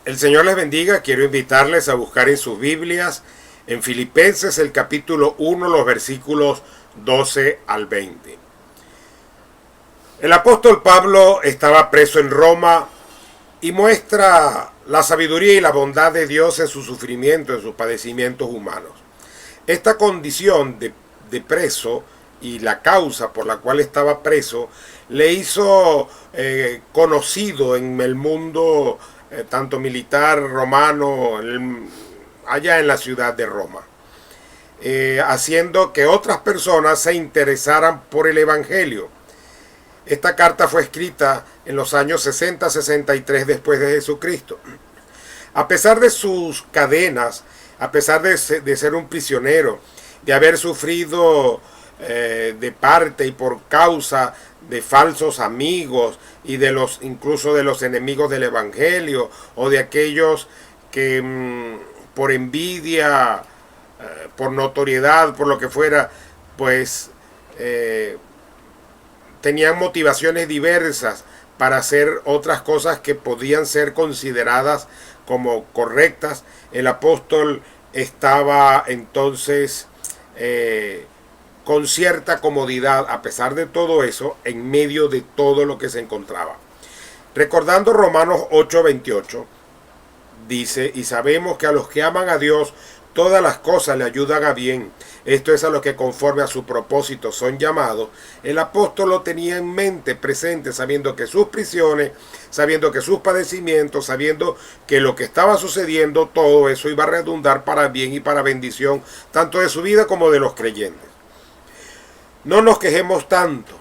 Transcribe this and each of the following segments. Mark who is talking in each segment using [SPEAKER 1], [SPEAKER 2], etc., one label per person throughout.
[SPEAKER 1] El Señor les bendiga. Quiero invitarles a buscar en sus Biblias, en Filipenses el capítulo 1, los versículos 12 al 20. El apóstol Pablo estaba preso en Roma y muestra la sabiduría y la bondad de Dios en su sufrimiento, en sus padecimientos humanos. Esta condición de preso y la causa por la cual estaba preso le hizo conocido en el mundo tanto militar romano allá en la ciudad de Roma, haciendo que otras personas se interesaran por el Evangelio. Esta carta fue escrita en los años 60-63 después de Jesucristo. A pesar de sus cadenas, a pesar de ser un prisionero, de haber sufrido de parte y por causa de falsos amigos y incluso de los enemigos del Evangelio, o de aquellos que por envidia, por notoriedad, por lo que fuera, pues tenían motivaciones diversas para hacer otras cosas que podían ser consideradas como correctas. El apóstol estaba entonces con cierta comodidad, a pesar de todo eso, en medio de todo lo que se encontraba. Recordando Romanos 8:28, dice: y sabemos que a los que aman a Dios, todas las cosas le ayudan a bien. Esto es a los que conforme a su propósito son llamados. El apóstol lo tenía en mente, presente, sabiendo que sus prisiones, sabiendo que sus padecimientos, sabiendo que lo que estaba sucediendo, todo eso iba a redundar para bien y para bendición, tanto de su vida como de los creyentes. No nos quejemos tanto,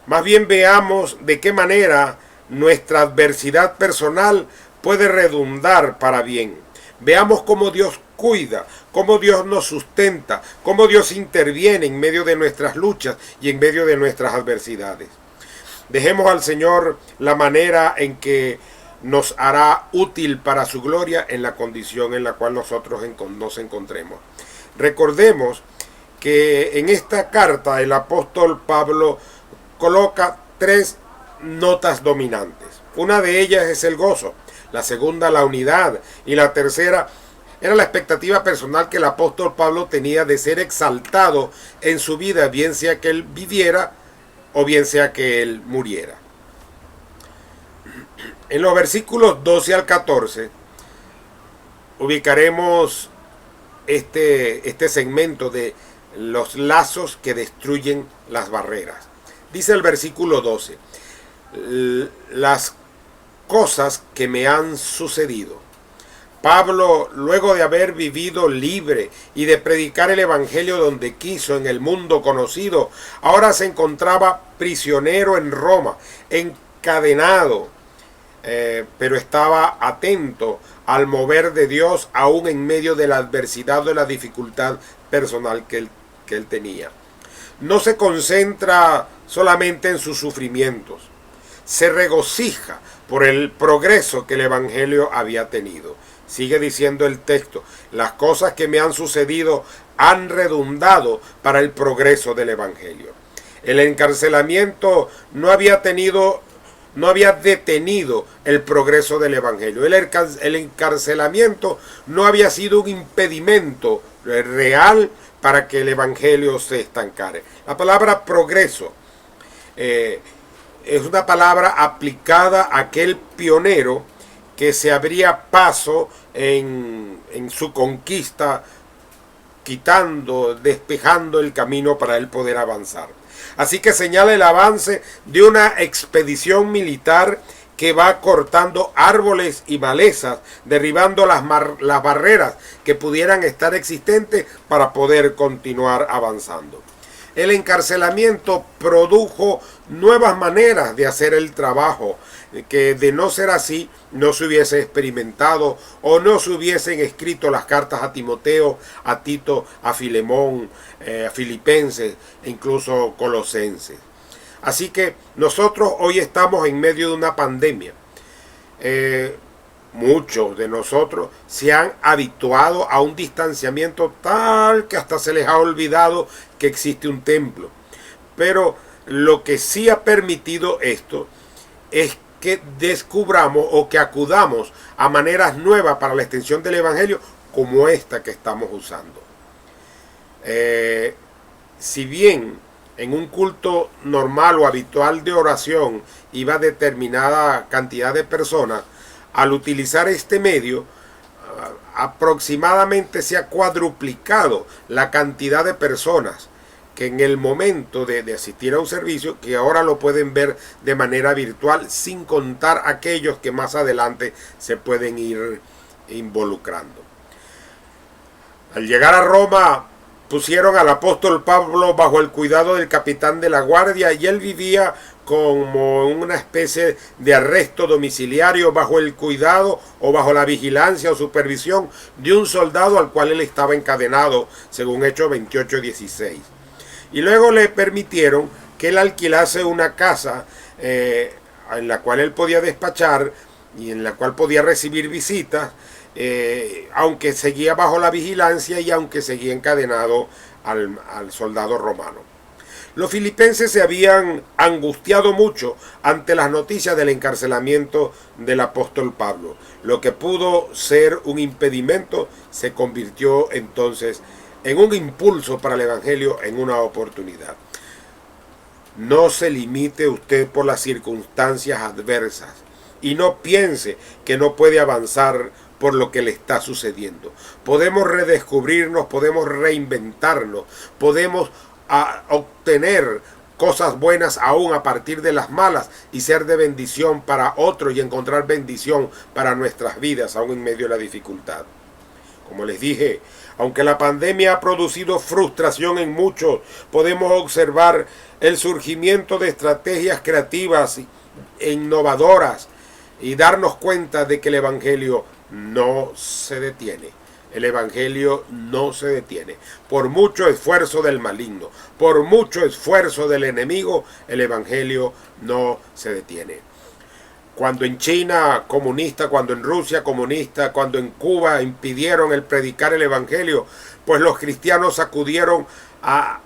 [SPEAKER 1] más bien veamos de qué manera nuestra adversidad personal puede redundar para bien. Veamos cómo Dios cuida, cómo Dios nos sustenta, cómo Dios interviene en medio de nuestras luchas y en medio de nuestras adversidades. Dejemos al Señor la manera en que nos hará útil para su gloria en la condición en la cual nosotros nos encontremos. Recordemos que en esta carta el apóstol Pablo coloca tres notas dominantes. Una de ellas es el gozo, la segunda la unidad y la tercera era la expectativa personal que el apóstol Pablo tenía de ser exaltado en su vida, bien sea que él viviera o bien sea que él muriera. En los versículos 12 al 14 ubicaremos este segmento de los lazos que destruyen las barreras. Dice el versículo 12: las cosas que me han sucedido. Pablo, luego de haber vivido libre y de predicar el evangelio donde quiso en el mundo conocido, ahora se encontraba prisionero en Roma, encadenado, pero estaba atento al mover de Dios aún en medio de la adversidad o de la dificultad personal que él tenía. No se concentra solamente en sus sufrimientos, se regocija por el progreso que el evangelio había tenido. Sigue diciendo el texto: las cosas que me han sucedido han redundado para el progreso del evangelio. El encarcelamiento no había detenido el progreso del evangelio. El encarcelamiento no había sido un impedimento real para que el evangelio se estancare. La palabra progreso es una palabra aplicada a aquel pionero que se abría paso en su conquista, despejando el camino para él poder avanzar. Así que señala el avance de una expedición militar que va cortando árboles y malezas, derribando las barreras que pudieran estar existentes para poder continuar avanzando. El encarcelamiento produjo nuevas maneras de hacer el trabajo, que de no ser así no se hubiese experimentado o no se hubiesen escrito las cartas a Timoteo, a Tito, a Filemón, a Filipenses e incluso Colosenses. Así que nosotros hoy estamos en medio de una pandemia. Muchos de nosotros se han habituado a un distanciamiento tal que hasta se les ha olvidado que existe un templo. Pero lo que sí ha permitido esto es que descubramos o que acudamos a maneras nuevas para la extensión del Evangelio como esta que estamos usando. Si bien en un culto normal o habitual de oración iba determinada cantidad de personas, al utilizar este medio aproximadamente se ha cuadruplicado la cantidad de personas que en el momento de asistir a un servicio, que ahora lo pueden ver de manera virtual, sin contar aquellos que más adelante se pueden ir involucrando. Al llegar a Roma, pusieron al apóstol Pablo bajo el cuidado del capitán de la guardia y él vivía como una especie de arresto domiciliario bajo el cuidado o bajo la vigilancia o supervisión de un soldado al cual él estaba encadenado, según Hechos 28:16. Y luego le permitieron que él alquilase una casa en la cual él podía despachar y en la cual podía recibir visitas, aunque seguía bajo la vigilancia y aunque seguía encadenado al soldado romano. Los filipenses se habían angustiado mucho ante las noticias del encarcelamiento del apóstol Pablo. Lo que pudo ser un impedimento se convirtió entonces en un impulso para el Evangelio, en una oportunidad. No se limite usted por las circunstancias adversas y no piense que no puede avanzar por lo que le está sucediendo. Podemos redescubrirnos, podemos reinventarnos, podemos obtener cosas buenas aún a partir de las malas y ser de bendición para otros y encontrar bendición para nuestras vidas aún en medio de la dificultad. Como les dije, aunque la pandemia ha producido frustración en muchos, podemos observar el surgimiento de estrategias creativas e innovadoras y darnos cuenta de que el Evangelio no se detiene. El Evangelio no se detiene. Por mucho esfuerzo del maligno, por mucho esfuerzo del enemigo, el Evangelio no se detiene. Cuando en China comunista, cuando en Rusia comunista, cuando en Cuba impidieron el predicar el Evangelio, pues los cristianos acudieron a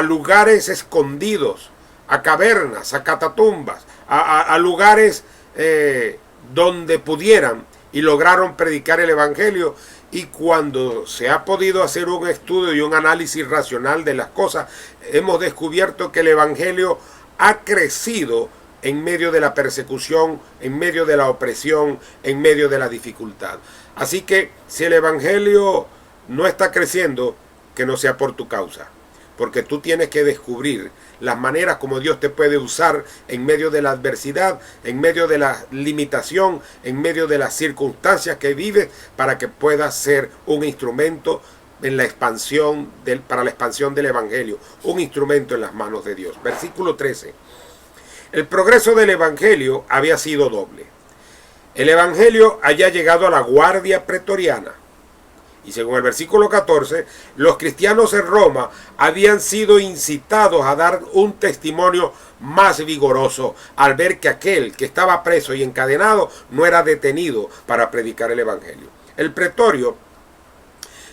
[SPEAKER 1] lugares escondidos, a cavernas, a catatumbas, a lugares donde pudieran y lograron predicar el Evangelio. Y cuando se ha podido hacer un estudio y un análisis racional de las cosas, hemos descubierto que el Evangelio ha crecido en medio de la persecución, en medio de la opresión, en medio de la dificultad. Así que si el Evangelio no está creciendo, que no sea por tu causa, porque tú tienes que descubrir las maneras como Dios te puede usar en medio de la adversidad, en medio de la limitación, en medio de las circunstancias que vives, para que puedas ser un instrumento en la expansión para la expansión del Evangelio, un instrumento en las manos de Dios. Versículo 13. El progreso del Evangelio había sido doble. El Evangelio había llegado a la guardia pretoriana. Y según el versículo 14, los cristianos en Roma habían sido incitados a dar un testimonio más vigoroso al ver que aquel que estaba preso y encadenado no era detenido para predicar el Evangelio. El pretorio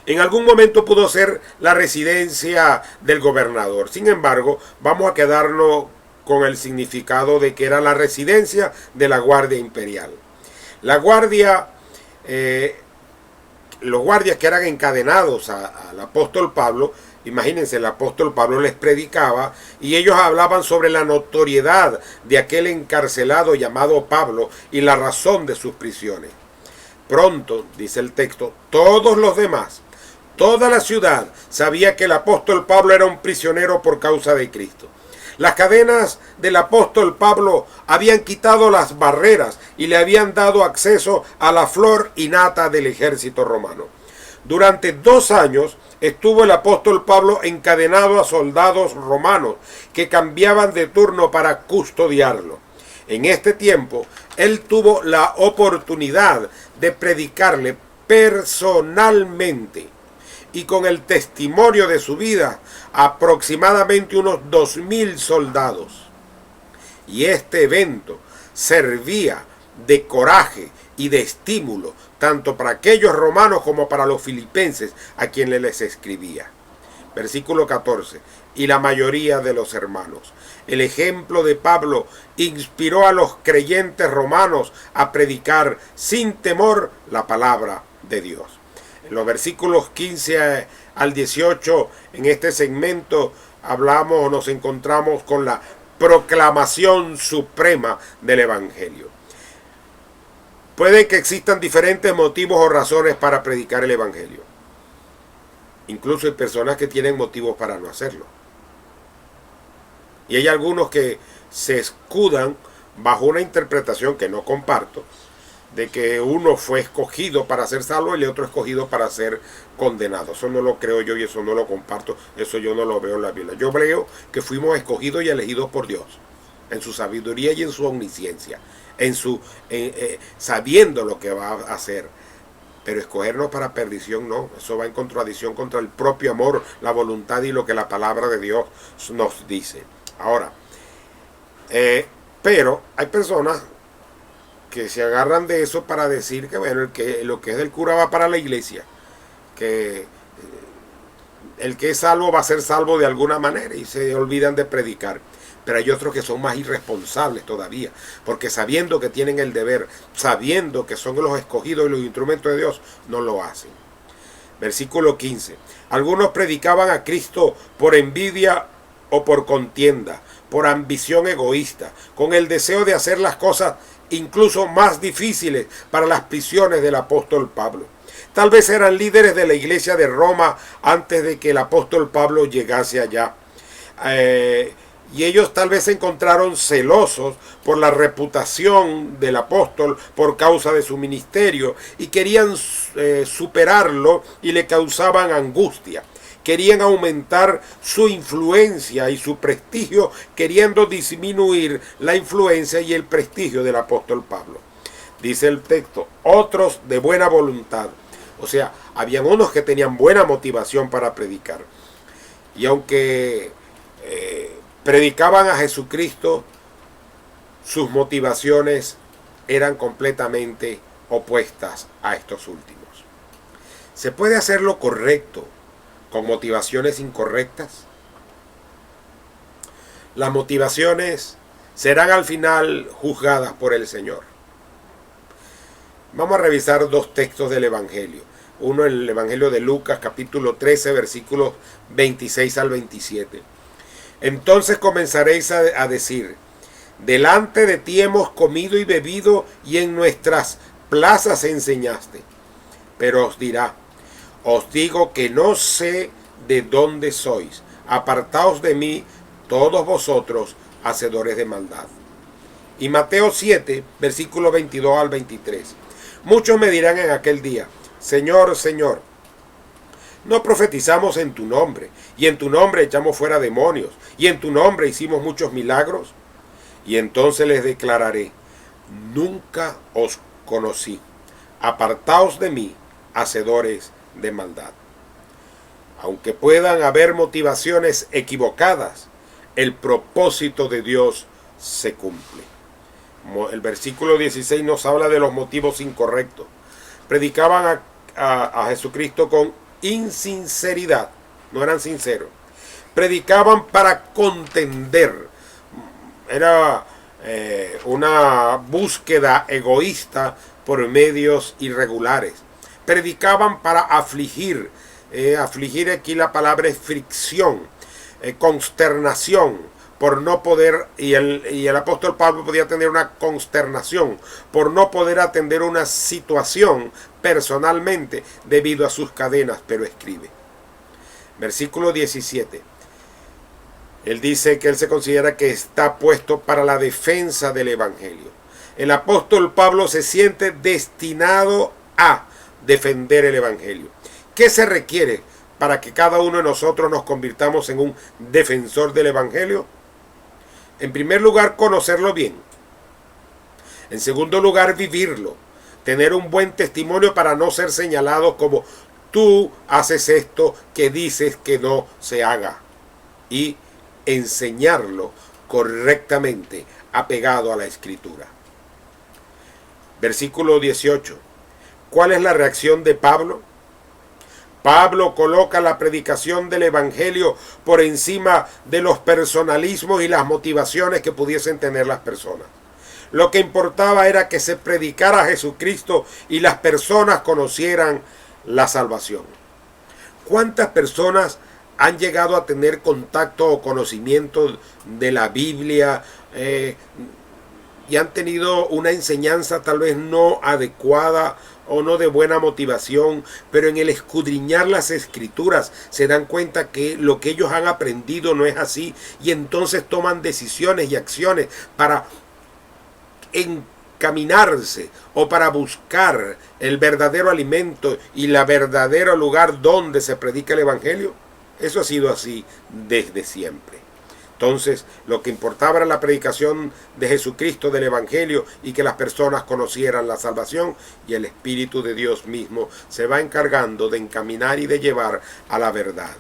[SPEAKER 1] en algún momento pudo ser la residencia del gobernador. Sin embargo, vamos a quedarnos con el significado de que era la residencia de la guardia imperial. La guardia, los guardias que eran encadenados al apóstol Pablo, imagínense, el apóstol Pablo les predicaba y ellos hablaban sobre la notoriedad de aquel encarcelado llamado Pablo y la razón de sus prisiones. Pronto, dice el texto, todos los demás, toda la ciudad sabía que el apóstol Pablo era un prisionero por causa de Cristo. Las cadenas del apóstol Pablo habían quitado las barreras y le habían dado acceso a la flor y nata del ejército romano. Durante 2 años estuvo el apóstol Pablo encadenado a soldados romanos que cambiaban de turno para custodiarlo. En este tiempo, él tuvo la oportunidad de predicarle personalmente y con el testimonio de su vida aproximadamente unos 2.000 soldados. Y este evento servía de coraje y de estímulo tanto para aquellos romanos como para los filipenses a quienes les escribía. Versículo 14. y la mayoría de los hermanos. El ejemplo de Pablo inspiró a los creyentes romanos a predicar sin temor la palabra de Dios. En los versículos 15 al 18, en este segmento, nos encontramos con la proclamación suprema del Evangelio. Puede que existan diferentes motivos o razones para predicar el Evangelio. Incluso hay personas que tienen motivos para no hacerlo. Y hay algunos que se escudan bajo una interpretación que no comparto, de que uno fue escogido para ser salvo y el otro escogido para ser condenado. Eso no lo creo yo y eso no lo comparto, eso yo no lo veo en la Biblia. Yo creo que fuimos escogidos y elegidos por Dios, en su sabiduría y en su omnisciencia, sabiendo lo que va a hacer. Pero escogernos para perdición no, eso va en contradicción contra el propio amor, la voluntad y lo que la palabra de Dios nos dice. Ahora, pero hay personas que se agarran de eso para decir que bueno, lo que es del cura va para la iglesia, que el que es salvo va a ser salvo de alguna manera y se olvidan de predicar. Pero hay otros que son más irresponsables todavía, porque sabiendo que tienen el deber, sabiendo que son los escogidos y los instrumentos de Dios, no lo hacen. Versículo 15. Algunos predicaban a Cristo por envidia o por contienda, por ambición egoísta, con el deseo de hacer las cosas incluso más difíciles para las prisiones del apóstol Pablo. Tal vez eran líderes de la iglesia de Roma antes de que el apóstol Pablo llegase allá. Y ellos tal vez se encontraron celosos por la reputación del apóstol por causa de su ministerio y querían superarlo y le causaban angustia. Querían aumentar su influencia y su prestigio, queriendo disminuir la influencia y el prestigio del apóstol Pablo. Dice el texto, otros de buena voluntad. O sea, habían unos que tenían buena motivación para predicar. Y aunque predicaban a Jesucristo, sus motivaciones eran completamente opuestas a estos últimos. ¿Se puede hacer lo correcto con motivaciones incorrectas? Las motivaciones serán al final juzgadas por el Señor. Vamos a revisar dos textos del Evangelio. Uno en el Evangelio de Lucas, capítulo 13, versículos 26 al 27. Entonces comenzaréis a decir, delante de ti hemos comido y bebido y en nuestras plazas enseñaste. Pero os dirá, os digo que no sé de dónde sois. Apartaos de mí, todos vosotros, hacedores de maldad. Y Mateo 7, versículo 22 al 23. Muchos me dirán en aquel día, Señor, Señor, ¿no profetizamos en tu nombre? Y en tu nombre echamos fuera demonios. Y en tu nombre hicimos muchos milagros. Y entonces les declararé, nunca os conocí. Apartaos de mí, hacedores de maldad. Aunque puedan haber motivaciones equivocadas, el propósito de Dios se cumple. El versículo 16 nos habla de los motivos incorrectos. Predicaban a Jesucristo con insinceridad, no eran sinceros. Predicaban para contender. Era una búsqueda egoísta por medios irregulares. Predicaban para afligir. Afligir aquí la palabra es fricción, consternación, por no poder, y el apóstol Pablo podía tener una consternación por no poder atender una situación personalmente debido a sus cadenas, pero escribe. Versículo 17. Él dice que él se considera que está puesto para la defensa del Evangelio. El apóstol Pablo se siente destinado a defender el Evangelio. ¿Qué se requiere para que cada uno de nosotros nos convirtamos en un defensor del Evangelio? En primer lugar, conocerlo bien. En segundo lugar, vivirlo. Tener un buen testimonio para no ser señalado como tú haces esto que dices que no se haga. Y enseñarlo correctamente, apegado a la Escritura. Versículo 18. ¿Cuál es la reacción de Pablo? Pablo coloca la predicación del Evangelio por encima de los personalismos y las motivaciones que pudiesen tener las personas. Lo que importaba era que se predicara a Jesucristo y las personas conocieran la salvación. ¿Cuántas personas han llegado a tener contacto o conocimiento de la Biblia y han tenido una enseñanza tal vez no adecuada o no de buena motivación, pero en el escudriñar las escrituras se dan cuenta que lo que ellos han aprendido no es así, y entonces toman decisiones y acciones para encaminarse o para buscar el verdadero alimento y el verdadero lugar donde se predica el Evangelio? Eso ha sido así desde siempre. Entonces, lo que importaba era la predicación de Jesucristo, del Evangelio, y que las personas conocieran la salvación, y el Espíritu de Dios mismo se va encargando de encaminar y de llevar a la verdad.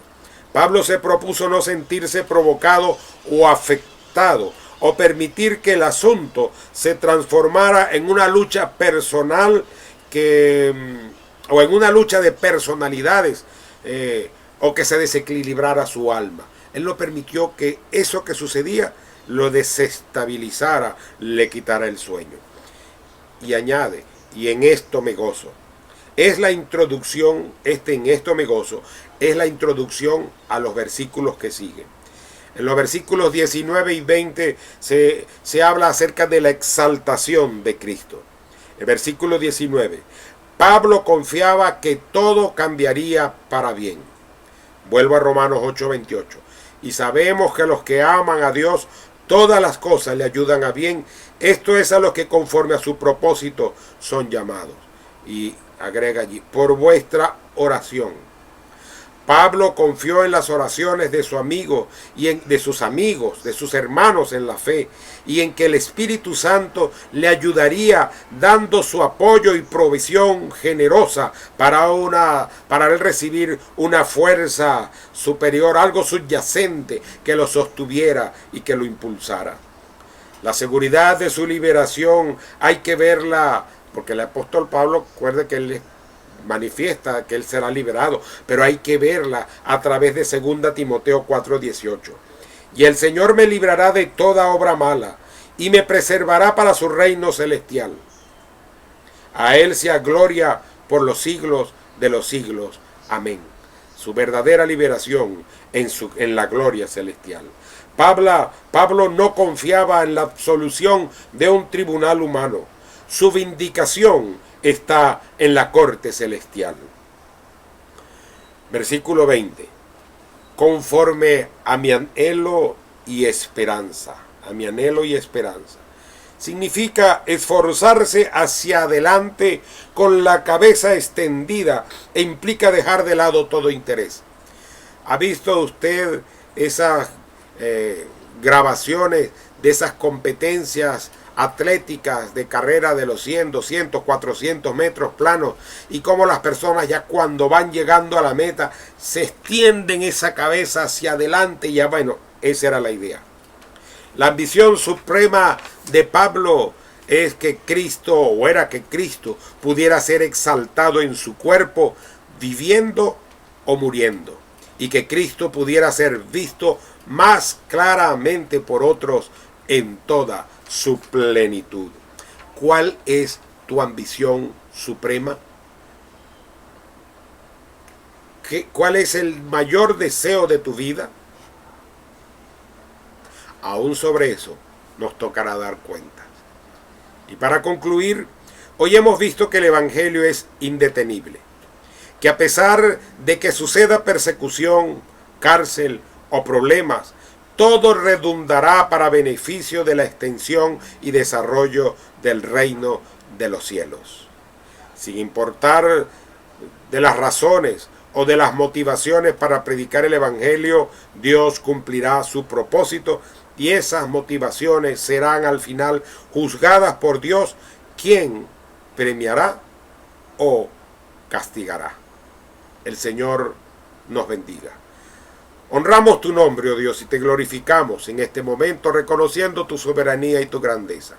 [SPEAKER 1] Pablo se propuso no sentirse provocado o afectado, o permitir que el asunto se transformara en una lucha personal o en una lucha de personalidades, o que se desequilibrara su alma. Él no permitió que eso que sucedía lo desestabilizara, le quitara el sueño. Y añade, y en esto me gozo. Es la introducción, en esto me gozo, es la introducción a los versículos que siguen. En los versículos 19 y 20 se habla acerca de la exaltación de Cristo. El versículo 19, Pablo confiaba que todo cambiaría para bien. Vuelvo a Romanos 8:28. Y sabemos que a los que aman a Dios, todas las cosas le ayudan a bien. Esto es a los que conforme a su propósito son llamados. Y agrega allí, por vuestra oración. Pablo confió en las oraciones de su amigo y de sus amigos, de sus hermanos en la fe, y en que el Espíritu Santo le ayudaría dando su apoyo y provisión generosa para él recibir una fuerza superior, algo subyacente que lo sostuviera y que lo impulsara. La seguridad de su liberación hay que verla, porque el apóstol Pablo, recuerde que él manifiesta que él será liberado, pero hay que verla a través de 2 Timoteo 4:18. Y el Señor me librará de toda obra mala y me preservará para su reino celestial. A él sea gloria por los siglos de los siglos. Amén. Su verdadera liberación en la gloria celestial. Pablo no confiaba en la absolución de un tribunal humano. Su vindicación está en la corte celestial. Versículo 20. Conforme a mi anhelo y esperanza. A mi anhelo y esperanza. Significa esforzarse hacia adelante con la cabeza extendida e implica dejar de lado todo interés. ¿Ha visto usted esas grabaciones de esas competencias atléticas de carrera de los 100, 200, 400 metros planos, y cómo las personas ya cuando van llegando a la meta se extienden esa cabeza hacia adelante? Ya bueno, esa era la idea. La ambición suprema de Pablo es que Cristo pudiera ser exaltado en su cuerpo, viviendo o muriendo, y que Cristo pudiera ser visto más claramente por otros en toda su plenitud. ¿Cuál es tu ambición suprema? ¿Cuál es el mayor deseo de tu vida? Aún sobre eso nos tocará dar cuentas. Y para concluir, hoy hemos visto que el Evangelio es indetenible, que a pesar de que suceda persecución, cárcel o problemas, todo redundará para beneficio de la extensión y desarrollo del reino de los cielos. Sin importar de las razones o de las motivaciones para predicar el Evangelio, Dios cumplirá su propósito, y esas motivaciones serán al final juzgadas por Dios, quien premiará o castigará. El Señor nos bendiga. Honramos tu nombre, oh Dios, y te glorificamos en este momento, reconociendo tu soberanía y tu grandeza.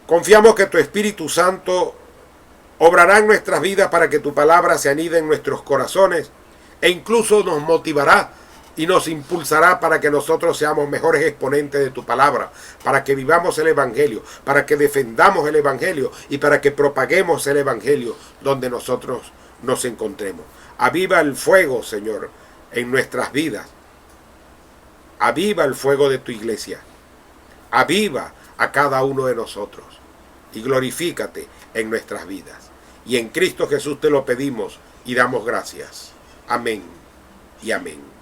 [SPEAKER 1] Confiamos que tu Espíritu Santo Obrará en nuestras vidas para que tu palabra se anide en nuestros corazones e incluso nos motivará y nos impulsará para que nosotros seamos mejores exponentes de tu palabra, para que vivamos el Evangelio, para que defendamos el Evangelio y para que propaguemos el Evangelio donde nosotros nos encontremos. Aviva el fuego, Señor, en nuestras vidas. Aviva el fuego de tu iglesia. Aviva a cada uno de nosotros y glorifícate en nuestras vidas. Y en Cristo Jesús te lo pedimos y damos gracias. Amén y amén.